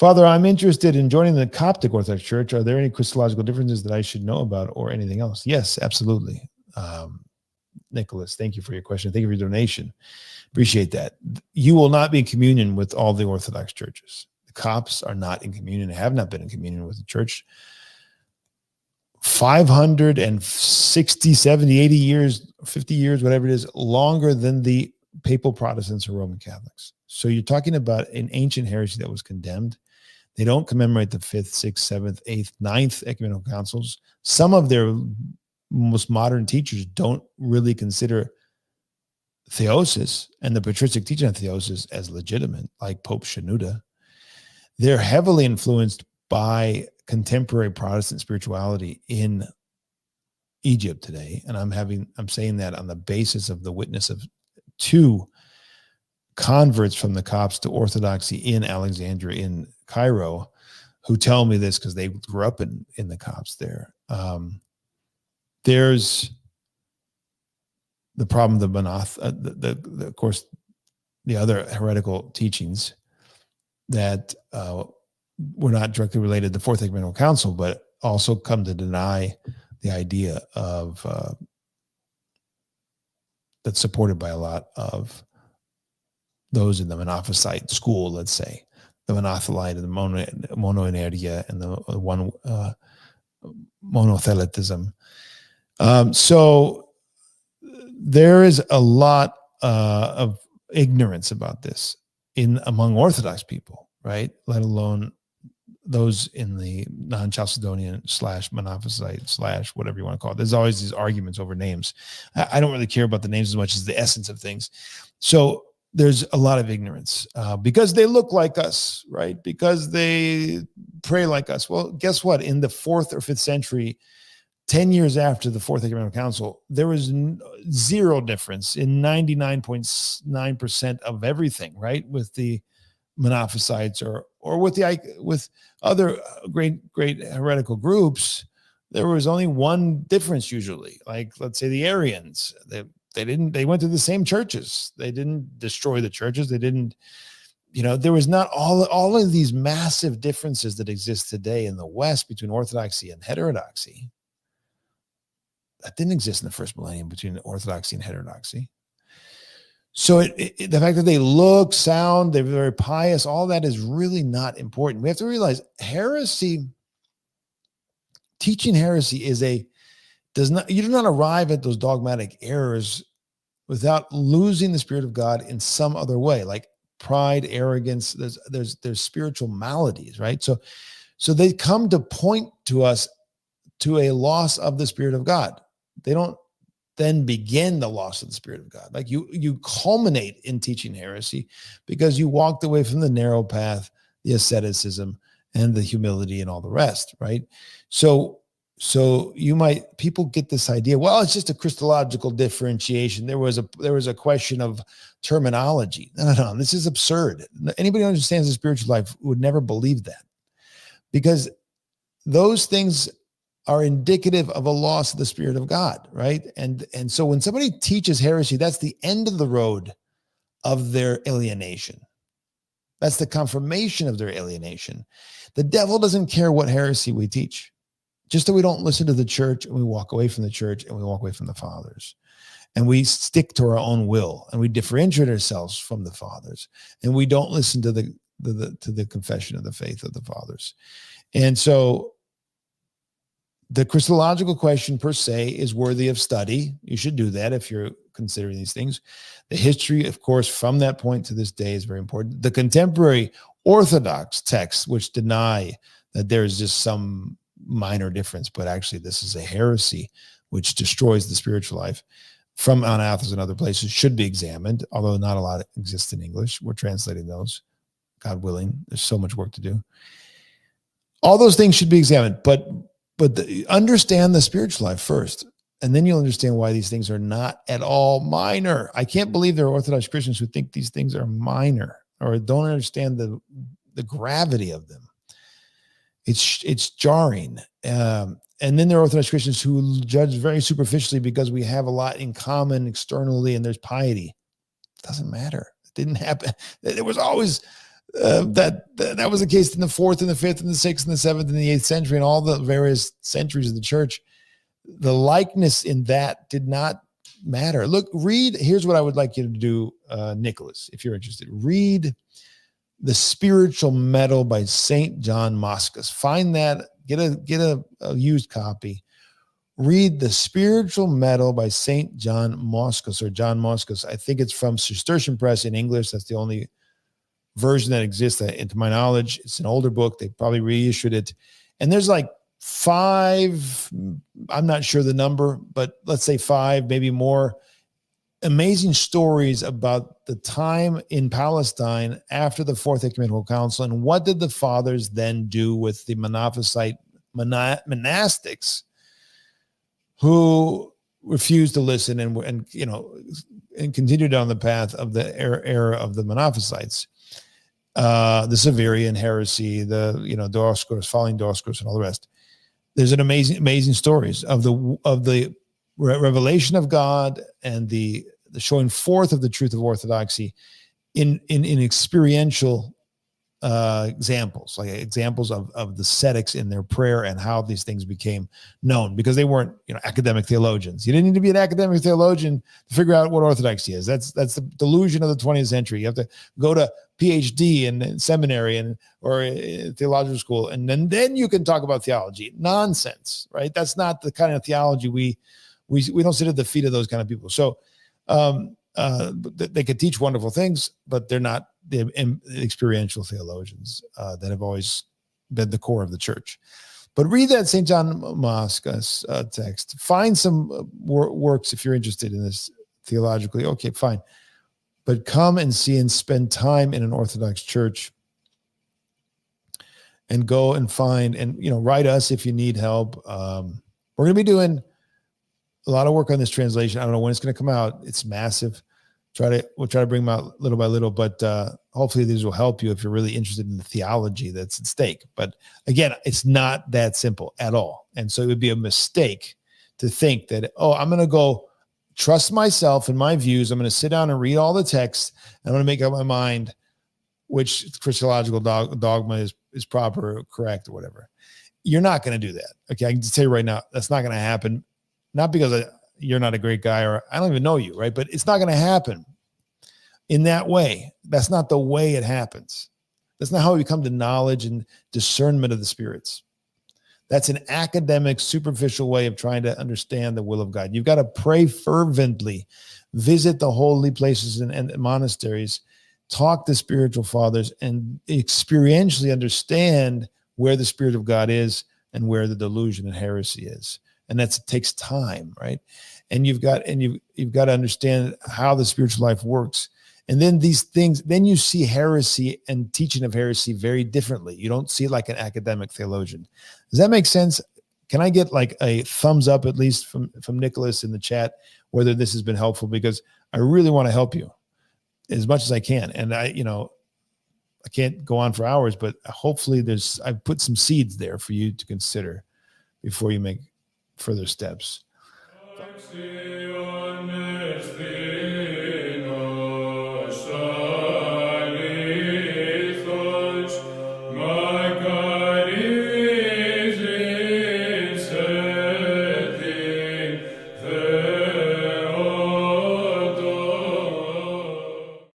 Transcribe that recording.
Father, I'm interested in joining the Coptic Orthodox Church. Are there any Christological differences that I should know about or anything else? Yes, absolutely. Nicholas, thank you for your question. Thank you for your donation. Appreciate that. You will not be in communion with all the Orthodox churches. The Copts are not in communion, have not been in communion with the church. 560, 70, 80 years, 50 years, whatever it is, longer than the papal Protestants or Roman Catholics. So you're talking about an ancient heresy that was condemned. They don't commemorate the 5th, 6th, 7th, 8th, 9th ecumenical councils. Some of their most modern teachers don't really consider theosis and the patristic teaching of theosis as legitimate, like Pope Shenouda. They're heavily influenced by contemporary Protestant spirituality in Egypt today. And I'm saying that on the basis of the witness of 2 converts from the Copts to Orthodoxy in Alexandria, in Cairo, who tell me this because they grew up in the Copts there. There's the problem of the of course, the other heretical teachings that were not directly related to the Fourth Ecumenical Council, but also come to deny the idea of that's supported by a lot of those in the Monophysite school, let's say, the Monothelite and the Monoenergia and the one monothelitism. So there is a lot of ignorance about this among Orthodox people, right? Let alone those in the non-Chalcedonian / Monophysite / whatever you want to call it. There's always these arguments over names. I don't really care about the names as much as the essence of things. So there's a lot of ignorance because they look like us, right? Because they pray like us. Well, guess what? In the 4th or 5th century, 10 years after the Fourth Ecumenical Council, there was zero difference in 99.9% of everything, right? With the Monophysites or with other great heretical groups, there was only one difference usually. Like, let's say the Arians, they went to the same churches. They didn't destroy the churches. They didn't, there was not all of these massive differences that exist today in the West between Orthodoxy and heterodoxy. That didn't exist in the first millennium between Orthodoxy and heterodoxy. So the fact that they look, sound, they're very pious, all that is really not important. We have to realize teaching heresy you do not arrive at those dogmatic errors without losing the Spirit of God in some other way, like pride, arrogance. There's spiritual maladies, right? So they come to point to us to a loss of the Spirit of God. They don't then begin the loss of the Spirit of God. Like you culminate in teaching heresy because you walked away from the narrow path, the asceticism, and the humility and all the rest, right? So people get this idea, well, it's just a Christological differentiation. There was a question of terminology. No, this is absurd. Anybody who understands the spiritual life would never believe that, because those things are indicative of a loss of the Spirit of God, right? And so when somebody teaches heresy, that's the end of the road of their alienation. That's the confirmation of their alienation. The devil doesn't care what heresy we teach, just that we don't listen to the church and we walk away from the church and we walk away from the fathers. And we stick to our own will and we differentiate ourselves from the fathers. And we don't listen to the confession of the faith of the fathers. And so the Christological question per se is worthy of study. You should do that if you're considering these things. The history, of course, from that point to this day is very important. The contemporary Orthodox texts, which deny that there's just some minor difference, but actually this is a heresy which destroys the spiritual life, from Mount Athos and other places, should be examined, although not a lot exists in English. We're translating those, God willing. There's so much work to do. All those things should be examined, but understand the spiritual life first, and then you'll understand why these things are not at all minor. I can't believe there are Orthodox Christians who think these things are minor or don't understand the gravity of them. It's jarring. And then there are Orthodox Christians who judge very superficially because we have a lot in common externally and there's piety. It doesn't matter. It didn't happen. There was always that was the case in the 4th and the 5th and the 6th and the 7th and the 8th century and all the various centuries of the church. The likeness in that did not matter. Look, read. Here's what I would like you to do, Nicholas, if you're interested. Read The Spiritual Medal by St. John Moscus. Find that. Get a used copy. Read The Spiritual Medal by St. John Moscus or John Moscus. I think it's from Cistercian Press in English. That's the only version that exists, to my knowledge. It's an older book. They probably reissued it. And there's like 5, I'm not sure the number, but let's say 5, maybe more, amazing stories about the time in Palestine after the Fourth Ecumenical Council and what did the fathers then do with the Monophysite monastics who refused to listen and continued down the path of the era of the Monophysites. The Severian heresy, the Dioscorus, following Dioscorus, and all the rest. There's an amazing stories of the revelation of God and the showing forth of the truth of Orthodoxy in experiential examples, like examples of the ascetics in their prayer and how these things became known, because they weren't academic theologians. You didn't need to be an academic theologian to figure out what Orthodoxy is. That's the delusion of the 20th century. You have to go to PhD in seminary or theological school, and then you can talk about theology. Nonsense, right? That's not the kind of theology we don't sit at the feet of those kind of people. So they could teach wonderful things, but they're not the experiential theologians that have always been the core of the church. But read that St. John Moscus text. Find some works if you're interested in this theologically. Okay, fine. But come and see and spend time in an Orthodox church and go and find and, write us if you need help. We're going to be doing a lot of work on this translation. I don't know when it's going to come out. It's massive. We'll try to bring them out little by little, but hopefully these will help you if you're really interested in the theology that's at stake. But again, it's not that simple at all. And so it would be a mistake to think that, I'm going to go trust myself and my views. I'm going to sit down and read all the texts. I'm going to make up my mind which Christological dogma is proper or correct or whatever. You're not going to do that. Okay. I can just tell you right now, that's not going to happen. Not because you're not a great guy or I don't even know you, right? But it's not going to happen in that way. That's not the way it happens. That's not how we come to knowledge and discernment of the spirits. That's an academic, superficial way of trying to understand the will of God. You've got to pray fervently, visit the holy places and monasteries, talk to spiritual fathers, and experientially understand where the Spirit of God is and where the delusion and heresy is. And it takes time, right? And you've got to understand how the spiritual life works. And then these things, then you see heresy and teaching of heresy very differently. You don't see it like an academic theologian. Does that make sense? Can I get like a thumbs up, at least from Nicholas in the chat, whether this has been helpful? Because I really want to help you as much as I can. And I can't go on for hours, but hopefully I've put some seeds there for you to consider before you make further steps.